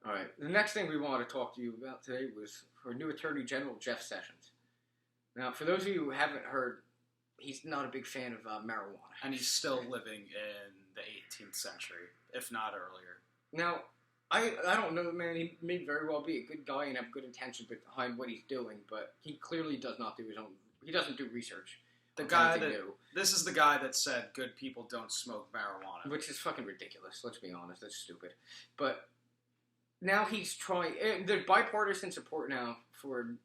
All right. The next thing we wanted to talk to you about today was our new Attorney General, Jeff Sessions. Now, for those of you who haven't heard, he's not a big fan of marijuana. And he's still living in the 18th century, if not earlier. Now, I don't know, man. He may very well be a good guy and have good intentions behind what he's doing, but he clearly does not do his own. He doesn't do research. This is the guy that said good people don't smoke marijuana, which is fucking ridiculous. Let's be honest, that's stupid. But now he's trying. There's bipartisan support now for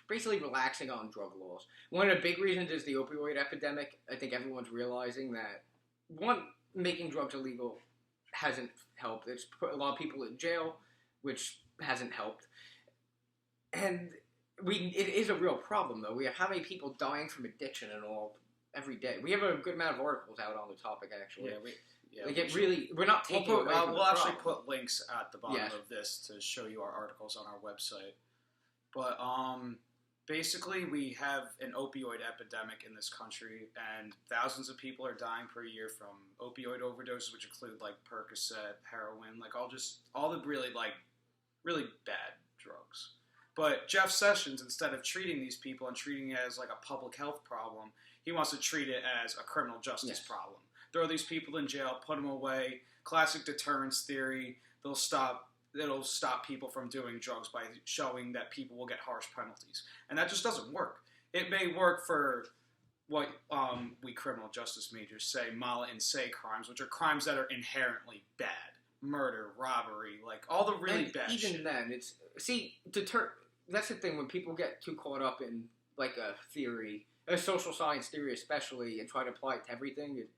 basically relaxing on drug laws. One of the big reasons is the opioid epidemic. I think everyone's realizing that making drugs illegal hasn't helped. It's put a lot of people in jail, which hasn't helped. And it is a real problem, though. We have how many people dying from addiction and all every day. We have a good amount of articles out on the topic, actually. We're not taking away from we'll actually put links at the bottom of this to show you our articles on our website. But basically, we have an opioid epidemic in this country, and thousands of people are dying per year from opioid overdoses, which include like Percocet, heroin, like all the really bad drugs. But Jeff Sessions, instead of treating these people and treating it as like a public health problem, he wants to treat it as a criminal justice problem. Throw these people in jail, put them away. Classic deterrence theory. It'll stop people from doing drugs by showing that people will get harsh penalties. And that just doesn't work. It may work for what we criminal justice majors say mala and say crimes, which are crimes that are inherently bad. Murder, robbery, like all the really bad even shit. Then, that's the thing when people get too caught up in like a theory, a social science theory especially, and try to apply it to everything, it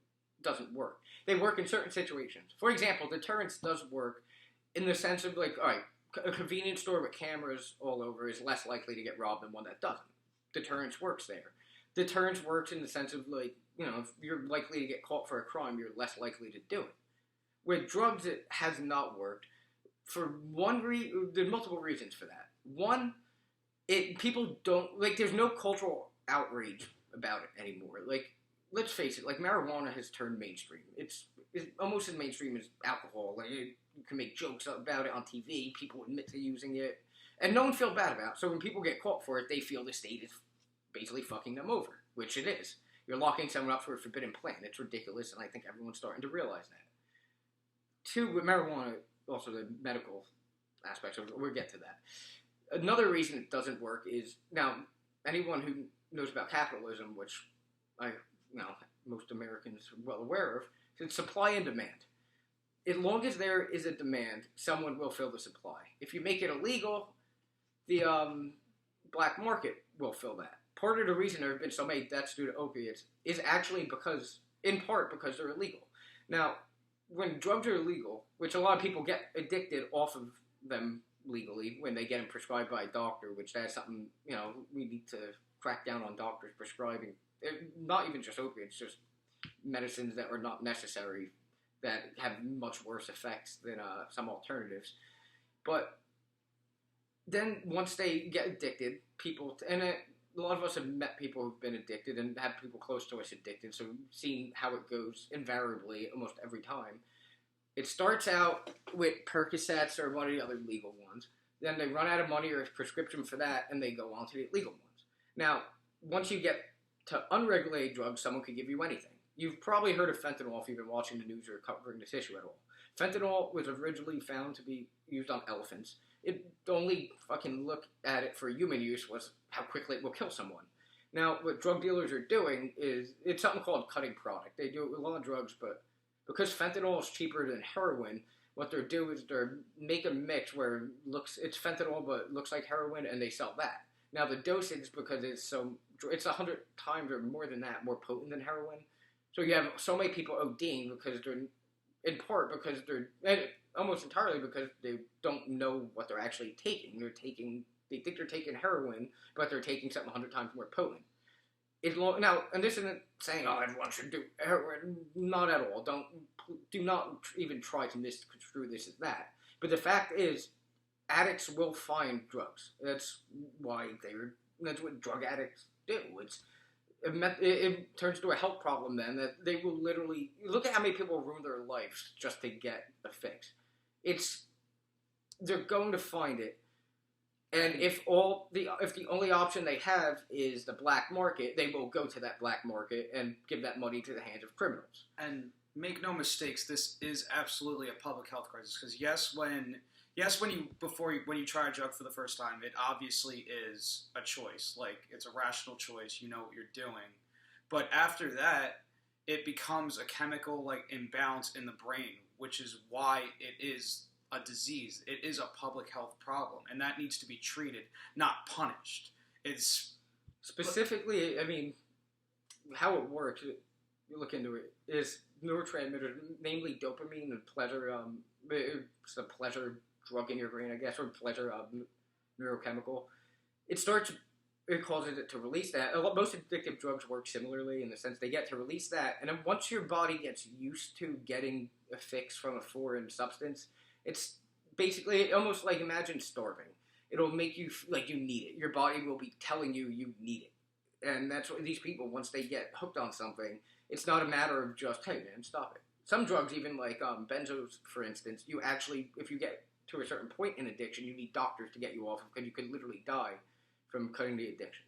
doesn't work. They work in certain situations. For example, deterrence does work in the sense of like, all right, a convenience store with cameras all over is less likely to get robbed than one that doesn't. Deterrence works there. Deterrence works in the sense of like, if you're likely to get caught for a crime, you're less likely to do it. With drugs, it has not worked. For there's multiple reasons for that. One, people don't, like, there's no cultural outrage about it anymore. Like, let's face it, like, marijuana has turned mainstream. It's almost as mainstream as alcohol. Like, you can make jokes about it on TV, people admit to using it, and no one feels bad about it. So when people get caught for it, they feel the state is basically fucking them over, which it is. You're locking someone up for a forbidden plant. It's ridiculous, and I think everyone's starting to realize that. Two, with marijuana, also the medical aspects of it, we'll get to that. Another reason it doesn't work is, now, anyone who knows about capitalism, which most Americans are well aware of, it's supply and demand. As long as there is a demand, someone will fill the supply. If you make it illegal, the black market will fill that. Part of the reason there have been so many deaths due to opiates is actually in part because they're illegal. Now, when drugs are illegal, which a lot of people get addicted off of them legally when they get them prescribed by a doctor, which that's something, we need to crack down on doctors prescribing, not even just opiates, just medicines that are not necessary, that have much worse effects than some alternatives. But then once they get addicted, a lot of us have met people who've been addicted and had people close to us addicted, so we've seen how it goes invariably almost every time. It starts out with Percocets or one of the other legal ones. Then they run out of money or a prescription for that, and they go on to the illegal ones. Now, once you get to unregulated drugs, someone could give you anything. You've probably heard of fentanyl if you've been watching the news or covering this issue at all. Fentanyl was originally found to be used on elephants. The only fucking look at it for human use was how quickly it will kill someone. Now, what drug dealers are doing is, it's something called cutting product. They do it with a lot of drugs, but because fentanyl is cheaper than heroin, what they're doing is they make a mix where it's fentanyl but looks like heroin, and they sell that. Now, the dosage, because it's 100 times or more than that, more potent than heroin. So you have so many people ODing because almost entirely because they don't know what they're actually taking. They think they're taking heroin, but they're taking something 100 times more potent. Now, and this isn't saying, everyone should do heroin. Not at all. Do not even try to misconstrue this as that. But the fact is, addicts will find drugs. That's what drug addicts do. It turns to a health problem then, that they will literally, look at how many people ruin their lives just to get a fix. they're going to find it. And if the only option they have is the black market, they will go to that black market and give that money to the hands of criminals. And make no mistakes, this is absolutely a public health crisis. Because when you try a drug for the first time, it obviously is a choice. Like, it's a rational choice. You know what you're doing. But after that, it becomes a chemical like imbalance in the brain, which is why it is a disease. It is a public health problem, and that needs to be treated, not punished. It's specifically, I mean, how it works. You look into it is neurotransmitters, namely dopamine and pleasure. It's a pleasure drug in your brain, I guess, or pleasure neurochemical. It causes it to release that. Most addictive drugs work similarly in the sense they get to release that, and then once your body gets used to getting a fix from a foreign substance, it's basically almost like imagine starving. It'll make you like you need it. Your body will be telling you you need it, and that's what these people, once they get hooked on something, it's not a matter of just, hey man, stop it. Some drugs, even like benzos, for instance, you actually, if you get to a certain point in addiction, you need doctors to get you off because you could literally die from cutting the addiction.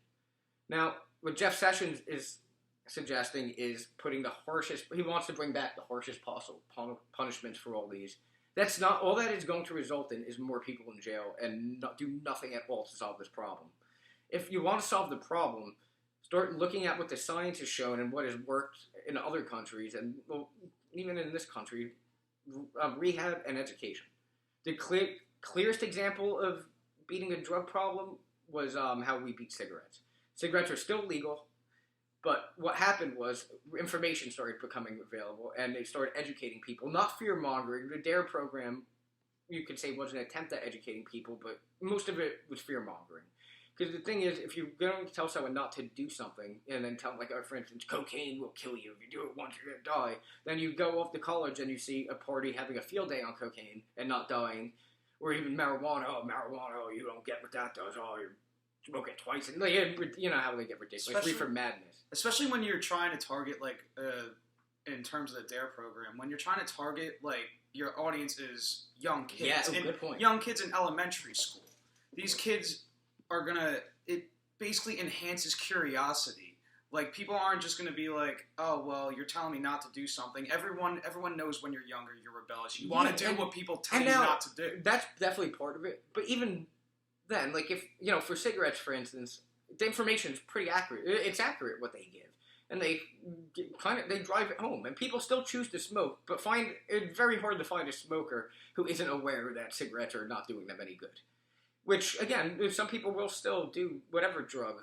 Now, what Jeff Sessions is suggesting is putting the harshest, he wants to bring back the harshest possible punishments for all these. That's not, all that is going to result in is more people in jail and do nothing at all to solve this problem. If you want to solve the problem, start looking at what the science has shown and what has worked in other countries, and well, even in this country, rehab and education. The clearest example of beating a drug problem was how we beat cigarettes. Cigarettes are still legal, but what happened was information started becoming available, and they started educating people, not fear-mongering. The DARE program, you could say, was an attempt at educating people, but most of it was fear-mongering. Because the thing is, if you're going to tell someone not to do something, and then tell them, like, for instance, cocaine will kill you. If you do it once, you're going to die. Then you go off to college and you see a party having a field day on cocaine and not dying. Or even marijuana. Oh, marijuana, you don't get what that does. Oh, you smoke it twice. And you know how they get ridiculous. Reefer madness. Especially when you're trying to target, like, in terms of the DARE program, when you're trying to target, like, your audience is young kids. Yeah, good point. Young kids in elementary school. These kids are gonna, it basically enhances curiosity. Like, people aren't just gonna be like, oh, well, you're telling me not to do something. Everyone knows when you're younger, you're rebellious. You want to do what people tell you not to do. That's definitely part of it. But even then, like, if, for cigarettes, for instance, the information is pretty accurate. It's accurate what they give. And they drive it home. And people still choose to smoke, but find it very hard to find a smoker who isn't aware that cigarettes are not doing them any good. Which, again, some people will still do whatever drug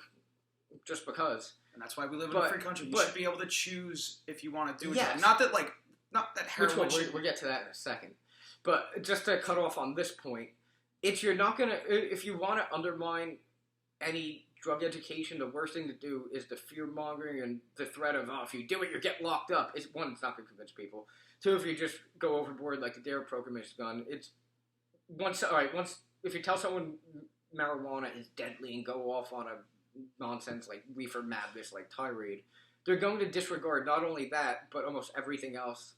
just because. And that's why we live in a free country. You should be able to choose if you want to do it. Yes. Not that heroin. We'll get to that in a second. But just to cut off on this point, if you want to undermine any drug education, the worst thing to do is the fear-mongering and the threat of, if you do it, you get locked up. One, it's not going to convince people. Two, if you just go overboard like the DARE program has done, if you tell someone marijuana is deadly and go off on a nonsense like reefer madness like tirade, they're going to disregard not only that, but almost everything else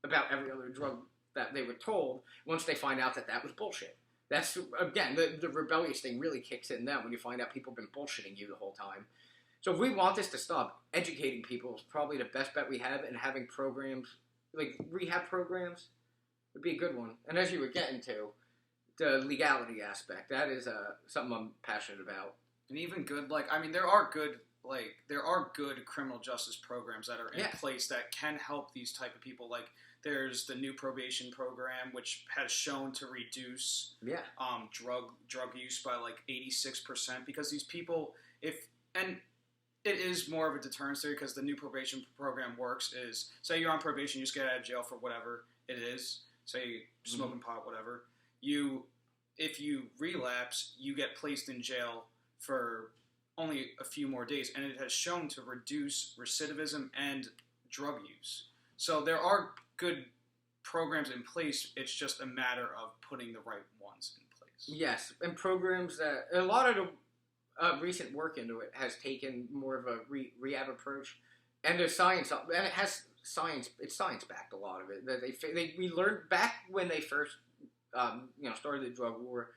about every other drug that they were told once they find out that that was bullshit. That's, again, the rebellious thing really kicks in then when you find out people have been bullshitting you the whole time. So if we want this to stop, educating people is probably the best bet we have, and having programs, like rehab programs, would be a good one. And as you were getting to, the legality aspect, that is something I'm passionate about. And even good, there are good criminal justice programs that are in place that can help these type of people. Like, there's the new probation program, which has shown to reduce drug use by 86%, because these people, and it is more of a deterrence theory, because the new probation program works is, say you're on probation, you just get out of jail for whatever it is, say smoking pot, whatever. If you relapse, you get placed in jail for only a few more days, and it has shown to reduce recidivism and drug use. So there are good programs in place. It's just a matter of putting the right ones in place. Yes, and programs that a lot of the recent work into it has taken more of a rehab approach, and there's science, and it has science. It's science backed, a lot of it. That we learned back when they first started the drug war,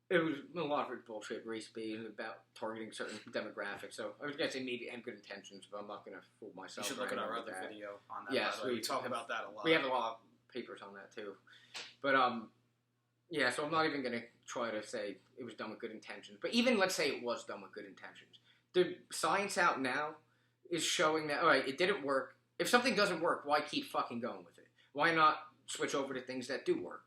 it was a lot of it bullshit, race-based, about targeting certain demographics. So I was going to say maybe and good intentions, but I'm not going to fool myself. You should look at our other video on that. Yes, we talk about that a lot. We have a lot of papers on that too. But yeah, so I'm not even going to try to say it was done with good intentions. But even let's say it was done with good intentions, the science out now is showing that, all right, it didn't work. If something doesn't work, why keep fucking going with it? Why not switch over to things that do work?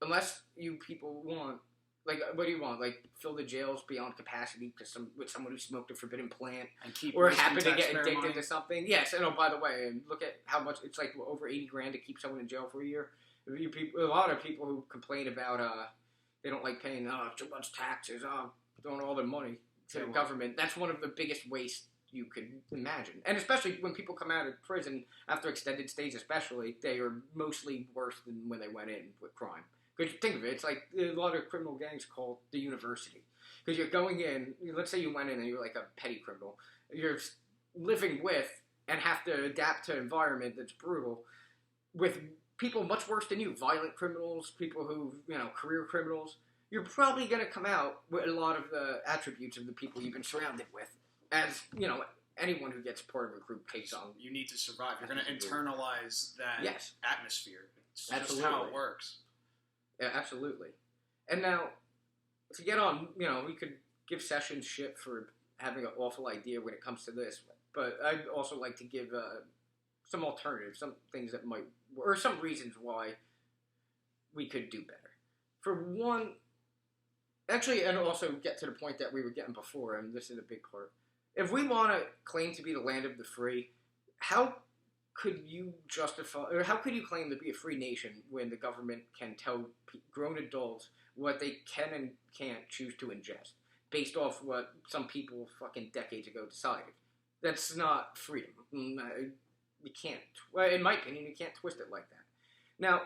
Unless you people want, like, what do you want? Like, fill the jails beyond capacity with someone who smoked a forbidden plant, and keep or happen to get addicted money to something. Yes, and oh, by the way, look at how much it's like over $80,000 to keep someone in jail for a year. A lot of people who complain about they don't like paying too much taxes, throwing all their money to the government. That's one of the biggest wastes you could imagine. And especially when people come out of prison after extended stays, especially, they are mostly worse than when they went in with crime. Because think of it, it's like a lot of criminal gangs call the university. Because you're going in, let's say you went in and you're like a petty criminal, you're living with and have to adapt to an environment that's brutal with people much worse than you, violent criminals, people who, career criminals. You're probably going to come out with a lot of the attributes of the people you've been surrounded with, as, anyone who gets part of a group takes on. You need to survive. You're going to internalize that atmosphere. It's just how it works. Yeah, absolutely. And now, to get on, we could give Sessions shit for having an awful idea when it comes to this, but I'd also like to give some alternatives, some things that might, or some reasons why we could do better. For one, actually, and also get to the point that we were getting before, and this is a big part. If we want to claim to be the land of the free, how could you justify, or how could you claim to be a free nation when the government can tell grown adults what they can and can't choose to ingest based off what some people fucking decades ago decided? That's not freedom. You can't, well, in my opinion, you can't twist it like that. Now,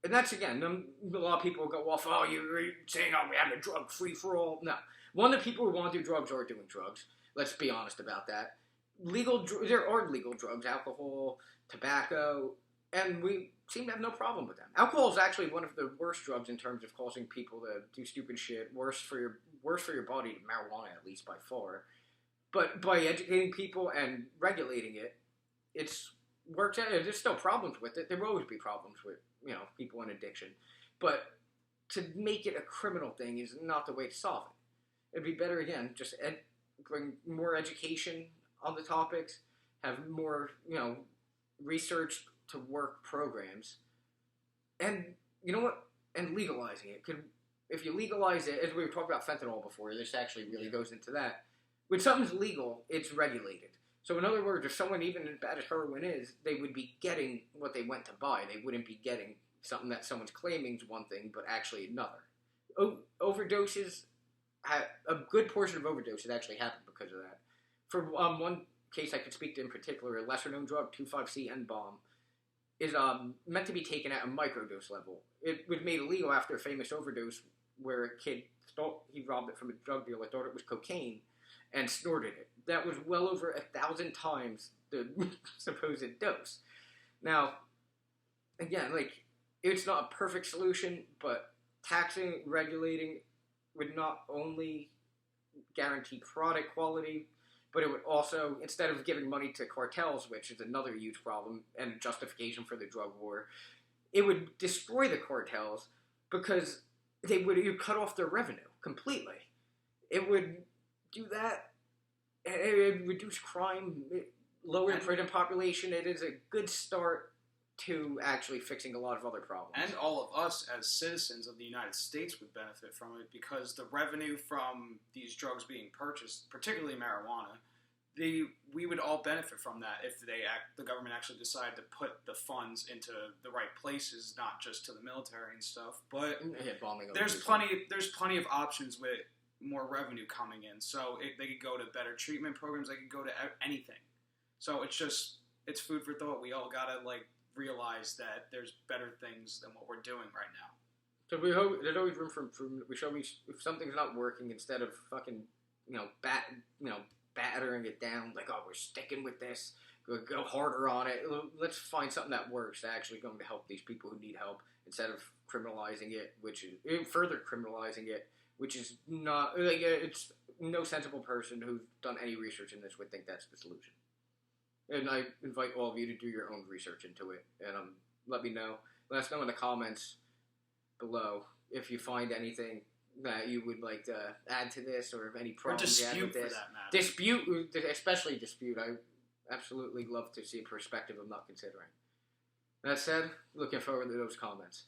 and that's, again, a lot of people go off, you're saying, we have a drug free for all. No. One of the people who want to do drugs are doing drugs. Let's be honest about that. There are legal drugs, alcohol, tobacco, and we seem to have no problem with them. Alcohol is actually one of the worst drugs in terms of causing people to do stupid shit, worse for your body than marijuana, at least by far. But by educating people and regulating it, it's worked out. There's still problems with it. There will always be problems with, people in addiction. But to make it a criminal thing is not the way to solve it. It'd be better, again, just bring more education on the topics, have more, research to work programs, and you know what? And legalizing it. If you legalize it, as we were talking about fentanyl before, this actually really goes into that. When something's legal, it's regulated. So in other words, if someone, even as bad as heroin is, they would be getting what they went to buy. They wouldn't be getting something that someone's claiming is one thing, but actually another. Overdoses, a good portion of overdoses actually happen because of that. For one case I could speak to in particular, a lesser-known drug, 2,5-C-N-bomb, is meant to be taken at a microdose level. It was made illegal after a famous overdose where a kid thought he robbed it from a drug dealer, thought it was cocaine, and snorted it. That was well over 1,000 times the supposed dose. Now, again, it's not a perfect solution, but taxing, regulating would not only guarantee product quality, but it would also, instead of giving money to cartels, which is another huge problem and a justification for the drug war, it would destroy the cartels because it would cut off their revenue completely. It would do that. It would reduce crime, lower the prison population. It is a good start to actually fixing a lot of other problems. And all of us as citizens of the United States would benefit from it because the revenue from these drugs being purchased, particularly marijuana, we would all benefit from that if the government actually decided to put the funds into the right places, not just to the military and stuff. But there's plenty of options with more revenue coming in. So they could go to better treatment programs. They could go to anything. So it's food for thought. We all gotta realize that there's better things than what we're doing right now. So there's always room for improvement. If something's not working, instead of fucking battering it down we're sticking with this, go harder on it. Let's find something that works, that's actually going to help these people who need help, instead of criminalizing it, which is further criminalizing it, which is not like it's no sensible person who's done any research in this would think that's the solution. And I invite all of you to do your own research into it, and let me know. Let us know in the comments below if you find anything that you would like to add to this, or if any problems you have with this. Dispute, especially dispute. I absolutely love to see a perspective I'm not considering. That said, looking forward to those comments.